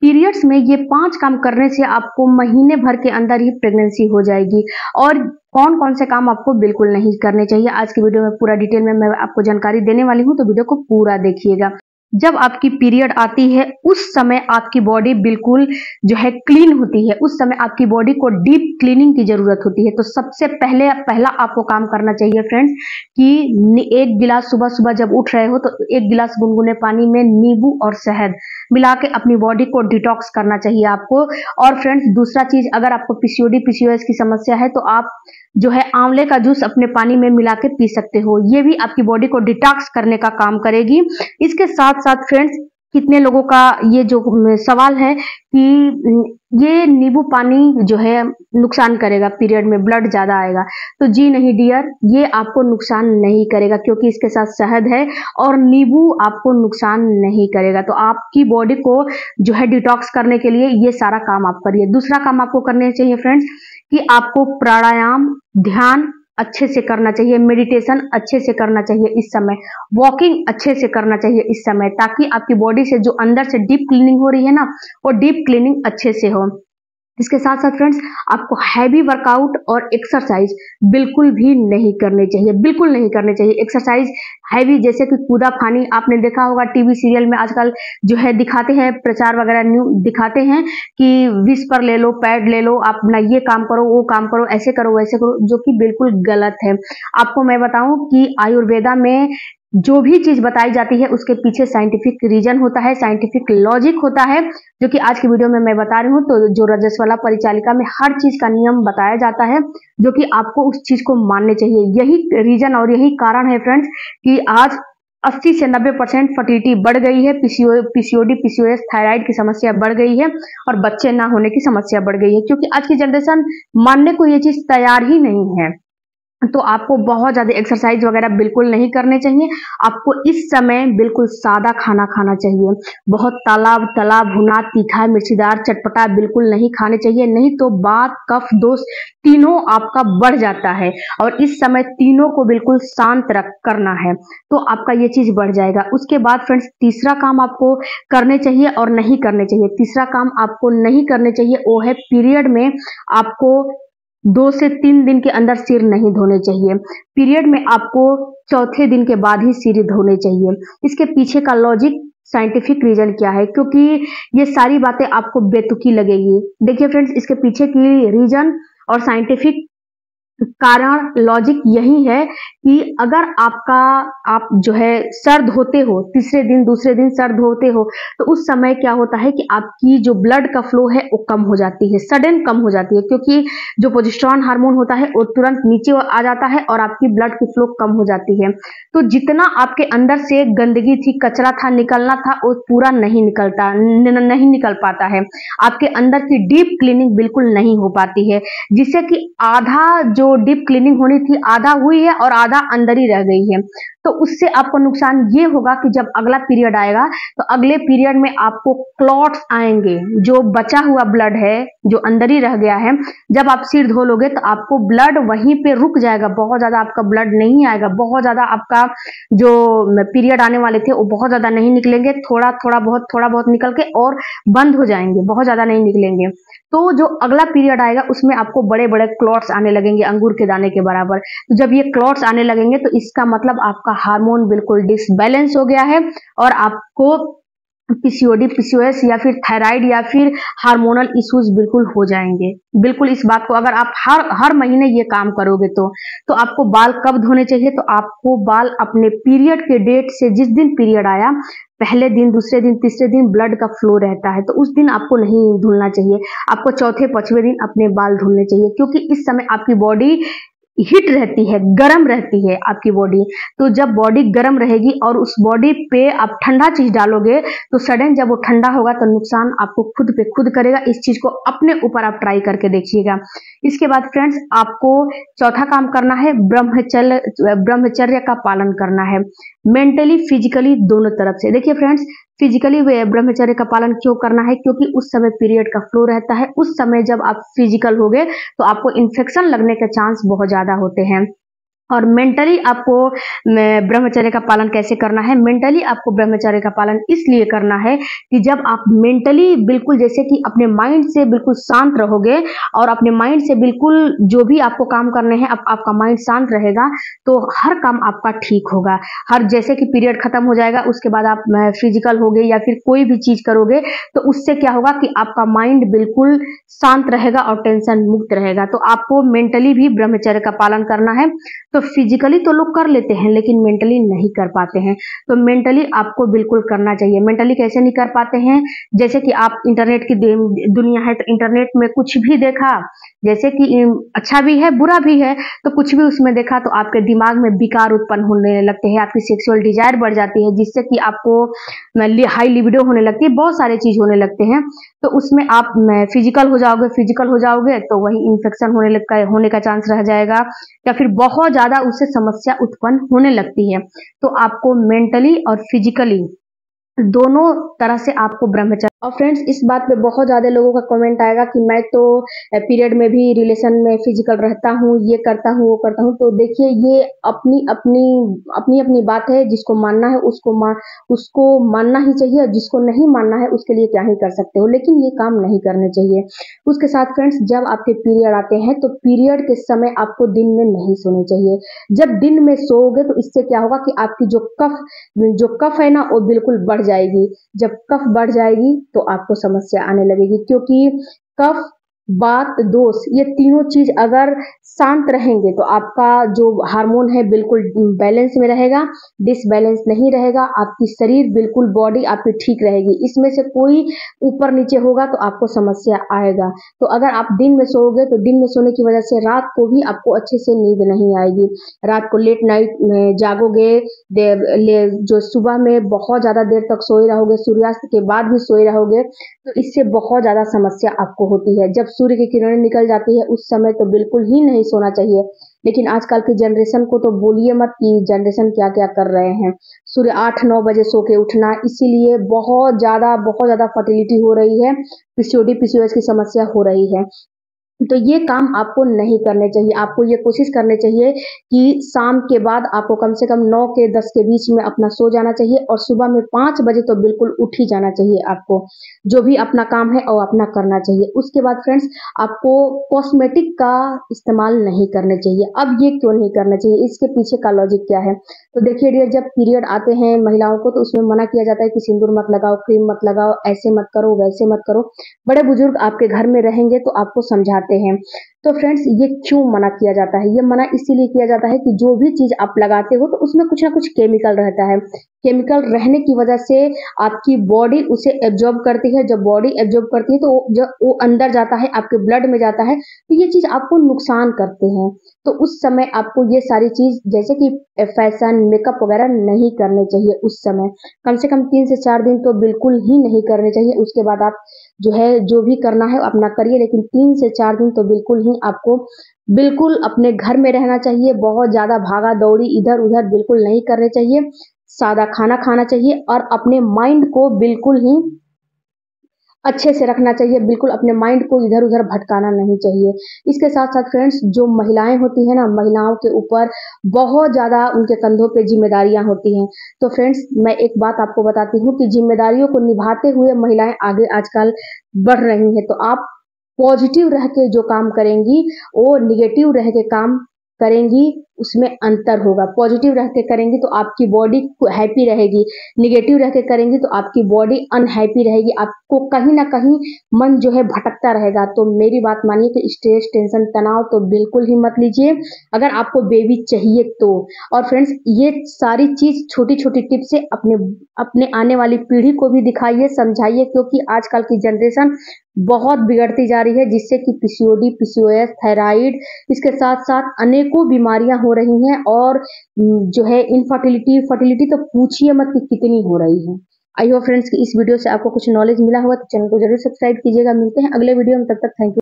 Periods में ये 5 काम करने से आपको महीने भर के अंदर ही प्रेगनेंसी हो जाएगी। और कौन कौन से काम आपको बिल्कुल नहीं करने चाहिए, आज की वीडियो में पूरा डिटेल में मैं आपको जानकारी देने वाली हूँ, तो वीडियो को पूरा देखिएगा। जब आपकी पीरियड आती है उस समय आपकी बॉडी बिल्कुल जो है क्लीन होती है, उस समय आपकी बॉडी को डीप क्लीनिंग की जरूरत होती है। तो सबसे पहला आपको काम करना चाहिए फ्रेंड्स कि 1 गिलास सुबह सुबह जब उठ रहे हो तो 1 गिलास गुनगुने पानी में नींबू और शहद मिला के अपनी बॉडी को डिटॉक्स करना चाहिए आपको। और फ्रेंड्स दूसरा चीज, अगर आपको पीसीओडी पीसीओएस की समस्या है तो आप जो है आंवले का जूस अपने पानी में मिला के पी सकते हो, ये भी आपकी बॉडी को डिटॉक्स करने का काम करेगी। इसके साथ साथ फ्रेंड्स कितने लोगों का ये जो सवाल है कि ये नींबू पानी जो है नुकसान करेगा, पीरियड में ब्लड ज्यादा आएगा, तो जी नहीं डियर, ये आपको नुकसान नहीं करेगा क्योंकि इसके साथ शहद है और नींबू आपको नुकसान नहीं करेगा। तो आपकी बॉडी को जो है डिटॉक्स करने के लिए ये सारा काम आप करिए। दूसरा काम आपको करने चाहिए फ्रेंड्स कि आपको प्राणायाम, ध्यान अच्छे से करना चाहिए, मेडिटेशन अच्छे से करना चाहिए इस समय, वॉकिंग अच्छे से करना चाहिए इस समय, ताकि आपकी बॉडी से जो अंदर से डीप क्लीनिंग हो रही है ना, वो डीप क्लीनिंग अच्छे से हो। इसके साथ साथ फ्रेंड्स आपको हैवी वर्कआउट और एक्सरसाइज बिल्कुल भी नहीं करने चाहिए, बिल्कुल नहीं करने चाहिए। एक्सरसाइज हैवी जैसे कि कूदा फानी, आपने देखा होगा टीवी सीरियल में आजकल जो है दिखाते हैं, प्रचार वगैरह न्यू दिखाते हैं कि विस्पर ले लो, पैड ले लो, आप अपना ये काम करो, वो काम करो, ऐसे करो, वैसे करो, जो कि बिल्कुल गलत है। आपको मैं बताऊं कि आयुर्वेदा में जो भी चीज बताई जाती है उसके पीछे साइंटिफिक रीजन होता है, साइंटिफिक लॉजिक होता है, जो कि आज की वीडियो में मैं बता रही हूँ। तो जो रजस्वला परिचालिका में हर चीज का नियम बताया जाता है, जो कि आपको उस चीज को मानने चाहिए। यही रीजन और यही कारण है फ्रेंड्स कि आज 80 से 90% फर्टिलिटी बढ़ गई है, पीसीओडी पीसीओएस थायराइड की समस्या बढ़ गई है और बच्चे ना होने की समस्या बढ़ गई है, क्योंकि आज की जनरेशन मानने को ये चीज तैयार ही नहीं है। तो आपको बहुत ज्यादा एक्सरसाइज वगैरह बिल्कुल नहीं करने चाहिए। आपको इस समय बिल्कुल सादा खाना खाना चाहिए, बहुत तला भुना, तीखा, मिर्चीदार, चटपटा बिल्कुल नहीं खाने चाहिए, नहीं तो बात, कफ, दोष तीनों आपका बढ़ जाता है। और इस समय तीनों को बिल्कुल शांत करना है, तो आपका ये चीज बढ़ जाएगा। उसके बाद फ्रेंड्स तीसरा काम आपको करने चाहिए और नहीं करने चाहिए। तीसरा काम आपको नहीं करने चाहिए वो है पीरियड में आपको 2 से 3 दिन के अंदर सिर नहीं धोने चाहिए। पीरियड में आपको चौथे दिन के बाद ही सिर धोने चाहिए। इसके पीछे का लॉजिक, साइंटिफिक रीजन क्या है, क्योंकि ये सारी बातें आपको बेतुकी लगेगी। देखिए फ्रेंड्स, इसके पीछे की रीजन और साइंटिफिक कारण, लॉजिक यही है कि अगर आप जो है सर धोते हो, तीसरे दिन दूसरे दिन सर धोते हो, तो उस समय क्या होता है कि आपकी जो ब्लड का फ्लो है वो कम हो जाती है, सडन कम हो जाती है, क्योंकि जो प्रोजेस्टेरोन हार्मोन होता है वो तुरंत नीचे आ जाता है और आपकी ब्लड की फ्लो कम हो जाती है। तो जितना आपके अंदर से गंदगी थी, कचरा था, निकलना था, वो पूरा नहीं निकल पाता है। आपके अंदर की डीप क्लीनिंग बिल्कुल नहीं हो पाती है, जिससे कि आधा जो डीप क्लीनिंग होनी थी आधा हुई है और आधा अंदर ही रह गई है। तो उससे आपको नुकसान ये होगा कि जब अगला पीरियड आएगा तो अगले पीरियड में आपको क्लॉट्स आएंगे, जो बचा हुआ ब्लड है जो अंदर ही रह गया है, जब आप सिर धो लोगे तो आपको ब्लड वहीं पे रुक जाएगा, बहुत ज्यादा आपका ब्लड नहीं आएगा, बहुत ज्यादा आपका जो पीरियड आने वाले थे वो बहुत ज्यादा नहीं निकलेंगे, थोड़ा बहुत निकल के और बंद हो जाएंगे, बहुत ज्यादा नहीं निकलेंगे। तो जो अगला पीरियड आएगा उसमें आपको बड़े बड़े क्लॉट्स आने लगेंगे, अंगूर के दाने के बराबर। तो जब ये क्लॉट्स आने लगेंगे तो इसका मतलब आपका हार्मोन बिल्कुल डिसबैलेंस हो गया है और आपको पीसीओडी पीसीओएस या फिर थायराइड या फिर हार्मोनल इश्यूज बिल्कुल हो जाएंगे। बिल्कुल इस बात को अगर आप हर महीने ये काम करोगे तो आपको बाल कब धोने चाहिए, तो आपको बाल अपने पीरियड के डेट से, जिस दिन पीरियड आया पहले दिन, दूसरे दिन, तीसरे दिन ब्लड का फ्लो रहता है तो उस दिन आपको नहीं धुलना चाहिए। आपको चौथे पांचवें दिन अपने बाल धुलने चाहिए, क्योंकि इस समय आपकी बॉडी हीट रहती है, गर्म रहती है आपकी बॉडी। तो जब बॉडी गर्म रहेगी और उस बॉडी पे आप ठंडा चीज डालोगे तो सडन जब वो ठंडा होगा तो नुकसान आपको खुद पे खुद करेगा। इस चीज को अपने ऊपर आप ट्राई करके देखिएगा। इसके बाद फ्रेंड्स आपको चौथा काम करना है, ब्रह्मचर्य का पालन करना है, मेंटली फिजिकली दोनों तरफ से। देखिए फ्रेंड्स, फिजिकली ब्रह्मचर्य का पालन क्यों करना है, क्योंकि उस समय पीरियड का फ्लो रहता है, उस समय जब आप फिजिकल होगे तो आपको इन्फेक्शन लगने के चांस बहुत ज्यादा होते हैं। और मेंटली आपको ब्रह्मचर्य का पालन कैसे करना है। मेंटली आपको ब्रह्मचर्य का पालन इसलिए करना है कि जब आप मेंटली बिल्कुल जैसे कि अपने माइंड से बिल्कुल शांत रहोगे और अपने माइंड से बिल्कुल जो भी आपको काम करने हैं आपका माइंड शांत रहेगा तो हर काम आपका ठीक होगा। हर जैसे कि पीरियड खत्म हो जाएगा उसके बाद आप फिजिकल होगे या फिर कोई भी चीज करोगे तो उससे क्या होगा कि आपका माइंड बिल्कुल शांत रहेगा और टेंशन मुक्त रहेगा। तो आपको मेंटली भी ब्रह्मचर्य का पालन करना है। तो फिजिकली तो लोग कर लेते हैं लेकिन मेंटली नहीं कर पाते हैं। तो मेंटली आपको बिल्कुल करना चाहिए। मेंटली कैसे नहीं कर पाते हैं, जैसे कि आप इंटरनेट की दुनिया है तो इंटरनेट में कुछ भी देखा, जैसे कि अच्छा भी है बुरा भी है, तो कुछ भी उसमें देखा तो आपके दिमाग में विकार उत्पन्न होने लगते हैं, आपकी सेक्सुअल डिजायर बढ़ जाती है जिससे कि आपको हाई लिबिडो होने लगती है, बहुत सारे चीज होने लगते हैं। तो उसमें आप फिजिकल हो जाओगे तो वही इन्फेक्शन होने का चांस रह जाएगा या फिर बहुत ज्यादा उससे समस्या उत्पन्न होने लगती है। तो आपको मेंटली और फिजिकली दोनों तरह से आपको ब्रह्मचर्य। और फ्रेंड्स इस बात पे बहुत ज्यादा लोगों का कमेंट आएगा कि मैं तो पीरियड में भी रिलेशन में फिजिकल रहता हूँ, ये करता हूँ वो करता हूँ। तो देखिए ये अपनी अपनी बात है, जिसको मानना है उसको मानना ही चाहिए और जिसको नहीं मानना है उसके लिए क्या ही कर सकते हो, लेकिन ये काम नहीं करने चाहिए। उसके साथ फ्रेंड्स जब आपके पीरियड आते हैं तो पीरियड के समय आपको दिन में नहीं सोने चाहिए। जब दिन में सोओगे तो इससे क्या होगा कि आपकी जो कफ है ना वो बिल्कुल बढ़ जाएगी। जब कफ बढ़ जाएगी तो आपको समस्या आने लगेगी, क्योंकि कफ बात दोष ये तीनों चीज अगर शांत रहेंगे तो आपका जो हार्मोन है बिल्कुल बैलेंस में रहेगा, डिसबैलेंस नहीं रहेगा, आपकी शरीर बिल्कुल बॉडी आपकी ठीक रहेगी। इसमें से कोई ऊपर नीचे होगा तो आपको समस्या आएगा। तो अगर आप दिन में सोओगे तो दिन में सोने की वजह से रात को भी आपको अच्छे से नींद नहीं आएगी। रात को लेट नाइट में जागोगे, जो सुबह में बहुत ज्यादा देर तक सोए रहोगे, सूर्यास्त के बाद भी सोए रहोगे, तो इससे बहुत ज्यादा समस्या आपको होती है। जब सूर्य की किरणें निकल जाती है उस समय तो बिल्कुल ही नहीं सोना चाहिए। लेकिन आजकल की जनरेशन को तो बोलिए मत कि जनरेशन क्या क्या कर रहे हैं। सूर्य 8-9 बजे सो के उठना, इसीलिए बहुत ज्यादा फर्टिलिटी हो रही है, पीसीओडी पीसीओएस की समस्या हो रही है। तो ये काम आपको नहीं करने चाहिए। आपको ये कोशिश करनी चाहिए कि शाम के बाद आपको कम से कम 9 के 10 के बीच में अपना सो जाना चाहिए और सुबह में 5 बजे तो बिल्कुल उठ ही जाना चाहिए। आपको जो भी अपना काम है वो अपना करना चाहिए। उसके बाद फ्रेंड्स आपको कॉस्मेटिक का इस्तेमाल नहीं करने चाहिए। अब ये क्यों नहीं करना चाहिए, इसके पीछे का लॉजिक क्या है? तो देखिए डियर, जब पीरियड आते हैं महिलाओं को तो उसमें मना किया जाता है कि सिंदूर मत लगाओ, क्रीम मत लगाओ, ऐसे मत करो वैसे मत करो। बड़े बुजुर्ग आपके घर में रहेंगे तो आपको समझाते हैं। तो फ्रेंड्स ये क्यों मना किया जाता है? ये मना इसीलिए किया जाता है कि जो भी चीज आप लगाते हो तो उसमें कुछ ना कुछ केमिकल रहता है। केमिकल रहने की वजह से आपकी बॉडी उसे एब्जॉर्ब करती है। जब बॉडी एब्जॉर्ब करती है तो जब वो अंदर जाता है, आपके ब्लड में जाता है, तो ये चीज आपको नुकसान करते हैं। तो उस समय आपको ये सारी चीज जैसे कि फैशन मेकअप वगैरह नहीं करने चाहिए। उस समय कम से कम 3 से 4 दिन तो बिल्कुल ही नहीं करने चाहिए। उसके बाद आप जो भी करना है अपना करिए, लेकिन 3 से 4 दिन तो बिल्कुल ही आपको बिल्कुल अपने घर में रहना चाहिए। बहुत ज्यादा भागा दौड़ी इधर उधर बिल्कुल नहीं करने चाहिए। सादा खाना खाना चाहिए और अपने माइंड को बिल्कुल ही अच्छे से रखना चाहिए। बिल्कुल अपने माइंड को इधर उधर भटकाना नहीं चाहिए। इसके साथ साथ फ्रेंड्स जो महिलाएं होती हैं ना, महिलाओं के ऊपर बहुत ज्यादा उनके कंधों पे जिम्मेदारियां होती हैं। तो फ्रेंड्स मैं एक बात आपको बताती हूँ कि जिम्मेदारियों को निभाते हुए महिलाएं आगे आजकल बढ़ रही हैं। तो आप पॉजिटिव रह के जो काम करेंगी वो निगेटिव रह के काम करेंगी उसमें अंतर होगा। पॉजिटिव रह के करेंगी तो आपकी बॉडी हैप्पी रहेगी, निगेटिव रह के करेंगी तो आपकी बॉडी अनहैप्पी रहेगी। आपको कहीं ना कहीं मन जो है भटकता रहेगा। तो मेरी बात मानिए कि स्ट्रेस टेंशन तनाव तो बिल्कुल ही मत लीजिए अगर आपको बेबी चाहिए तो। और फ्रेंड्स ये सारी चीज छोटी छोटी टिप्स से अपने आने वाली पीढ़ी को भी दिखाइए, समझाइए, क्योंकि आजकल की जनरेशन बहुत बिगड़ती जा रही है, जिससे कि पीसीओडी पीसीओएस थायराइड इसके साथ साथ अनेकों बीमारियां हो रही हैं। और जो है फर्टिलिटी तो पूछिए मत कि कितनी हो रही है। आई होप फ्रेंड्स कि इस वीडियो से आपको कुछ नॉलेज मिला होगा, तो चैनल को जरूर सब्सक्राइब कीजिएगा। मिलते हैं अगले वीडियो में, तब तक थैंक यू।